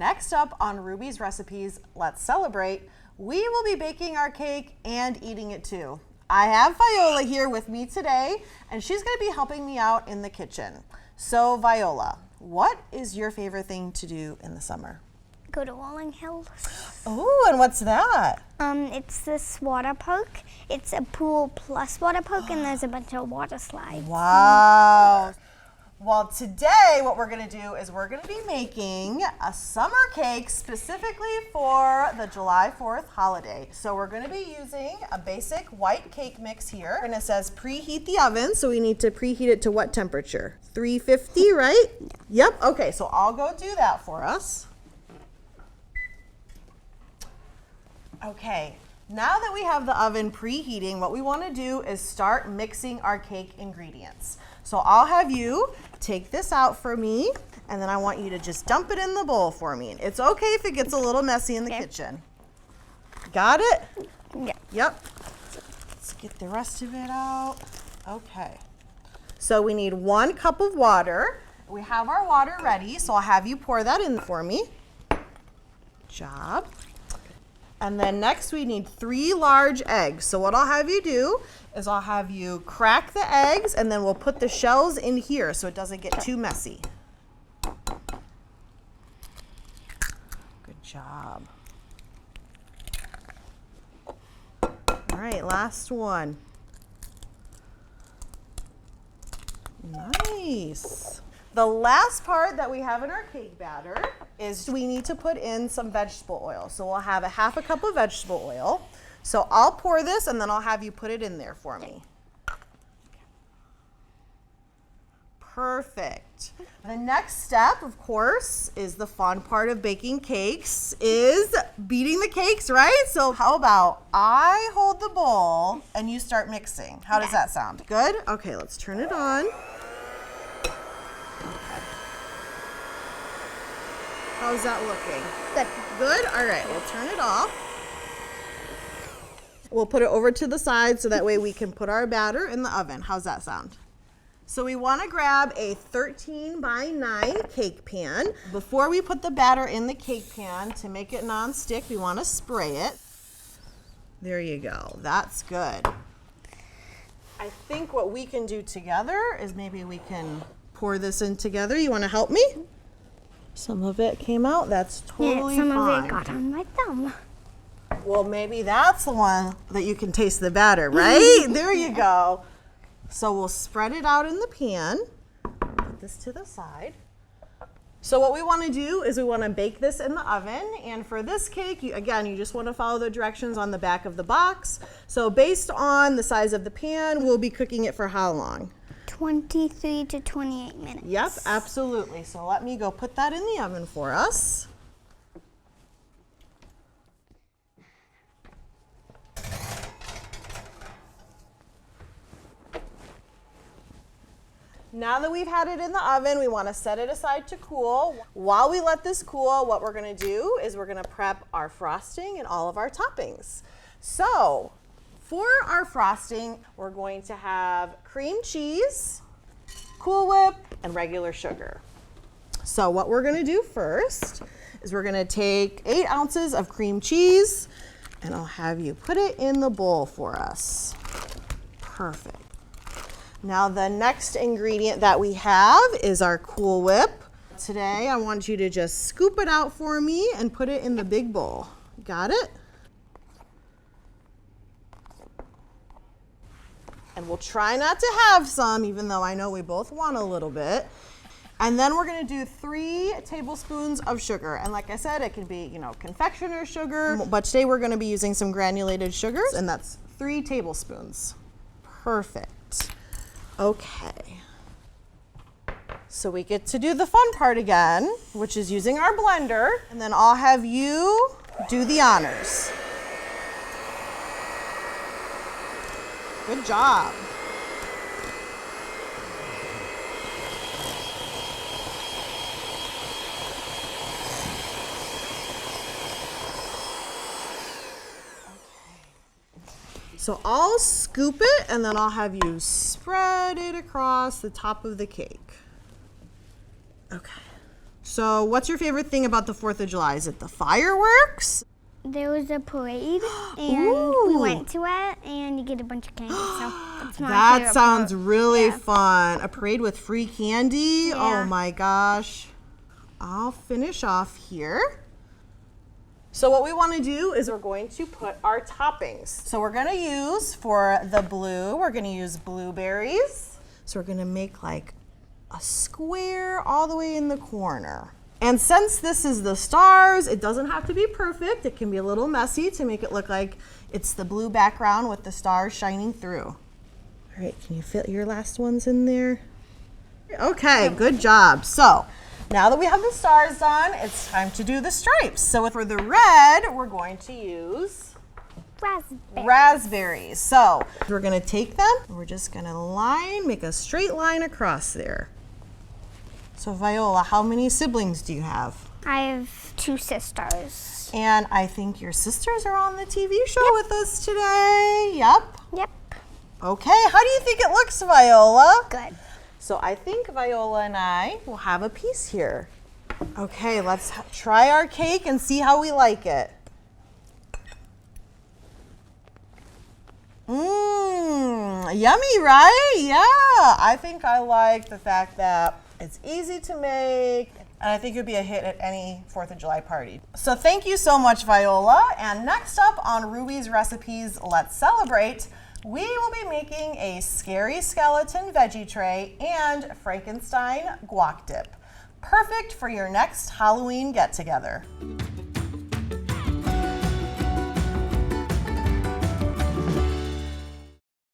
Next up on Ruby's Recipes, Let's Celebrate, we will be baking our cake and eating it too. I have Viola here with me today, and she's going to be helping me out in the kitchen. So Viola, what is your favorite thing to do in the summer? Go to Rolling Hills. Oh, and what's that? It's this water park. It's a pool plus water park, and there's a bunch of water slides. Wow. Well, today what we're going to do is we're going to be making a summer cake specifically for the July 4th holiday. So we're going to be using a basic white cake mix here. And it says preheat the oven, so we need to preheat it to what temperature? 350, right? Yep. Okay, so I'll go do that for us. Okay, now that we have the oven preheating, what we want to do is start mixing our cake ingredients. So I'll have you take this out for me, and then I want you to just dump it in the bowl for me. It's okay if it gets a little messy in the kitchen. Got it? Yeah. Yep. Let's get the rest of it out. Okay. So we need 1 cup of water. We have our water ready, so I'll have you pour that in for me. Good job. And then next we need 3 large eggs. So what I'll have you do is I'll have you crack the eggs, and then we'll put the shells in here so it doesn't get too messy. Good job. All right, last one. Nice. The last part that we have in our cake batter is we need to put in some vegetable oil. So we'll have a 1/2 cup of vegetable oil. So I'll pour this, and then I'll have you put it in there for me. Perfect. The next step, of course, is the fun part of baking cakes, is beating the cakes, right? So how about I hold the bowl and you start mixing? How does that sound? Good? Okay, let's turn it on. How's that looking? Good. Good? All right, we'll turn it off. We'll put it over to the side so that way we can put our batter in the oven. How's that sound? So we want to grab a 13 by 9 cake pan. Before we put the batter in the cake pan, to make it non-stick, we want to spray it. There you go. That's good. I think what we can do together is maybe we can pour this in together. You want to help me? Some of it came out. That's totally fine. Some of it got on my thumb. Well, maybe that's the one that you can taste the batter, right? There you go. So we'll spread it out in the pan. Put this to the side. So what we want to do is we want to bake this in the oven. And for this cake, you just want to follow the directions on the back of the box. So based on the size of the pan, we'll be cooking it for how long? 23 to 28 minutes. Yep, absolutely. So let me go put that in the oven for us. Now that we've had it in the oven, we want to set it aside to cool. While we let this cool, what we're going to do is we're going to prep our frosting and all of our toppings. So for our frosting, we're going to have cream cheese, Cool Whip, and regular sugar. So what we're going to do first is we're going to take 8 ounces of cream cheese, and I'll have you put it in the bowl for us. Perfect. Now the next ingredient that we have is our Cool Whip. Today I want you to just scoop it out for me and put it in the big bowl. Got it? And we'll try not to have some, even though I know we both want a little bit. And then we're gonna do 3 tablespoons of sugar. And like I said, it can be, confectioner sugar, but today we're gonna be using some granulated sugars, and that's 3 tablespoons. Perfect. Okay. So we get to do the fun part again, which is using our blender, and then I'll have you do the honors. Good job. So I'll scoop it, and then I'll have you spread it across the top of the cake. Okay. So what's your favorite thing about the 4th of July? Is it the fireworks? There was a parade, and we went to it, and you get a bunch of candy. So that's my That favorite sounds part. really Yeah. fun. A parade with free candy? Yeah. Oh my gosh. I'll finish off here. So what we want to do is we're going to put our toppings. So we're going to use, for the blue, we're going to use blueberries. So we're going to make like a square all the way in the corner. And since this is the stars, it doesn't have to be perfect. It can be a little messy to make it look like it's the blue background with the stars shining through. All right, can you fit your last ones in there? Okay, good job. So now that we have the stars done, it's time to do the stripes. So for the red, we're going to use raspberries. So we're gonna take them, and we're just gonna make a straight line across there. So Viola, how many siblings do you have? I have 2 sisters. And I think your sisters are on the TV show with us today. Yep. Yep. Okay, how do you think it looks, Viola? Good. So I think Viola and I will have a piece here. Okay, let's try our cake and see how we like it. Yummy, right? Yeah, I think I like the fact that it's easy to make, and I think it would be a hit at any 4th of July party. So thank you so much, Viola. And next up on Ruby's Recipes Let's Celebrate, we will be making a scary skeleton veggie tray and Frankenstein guac dip. Perfect for your next Halloween get-together.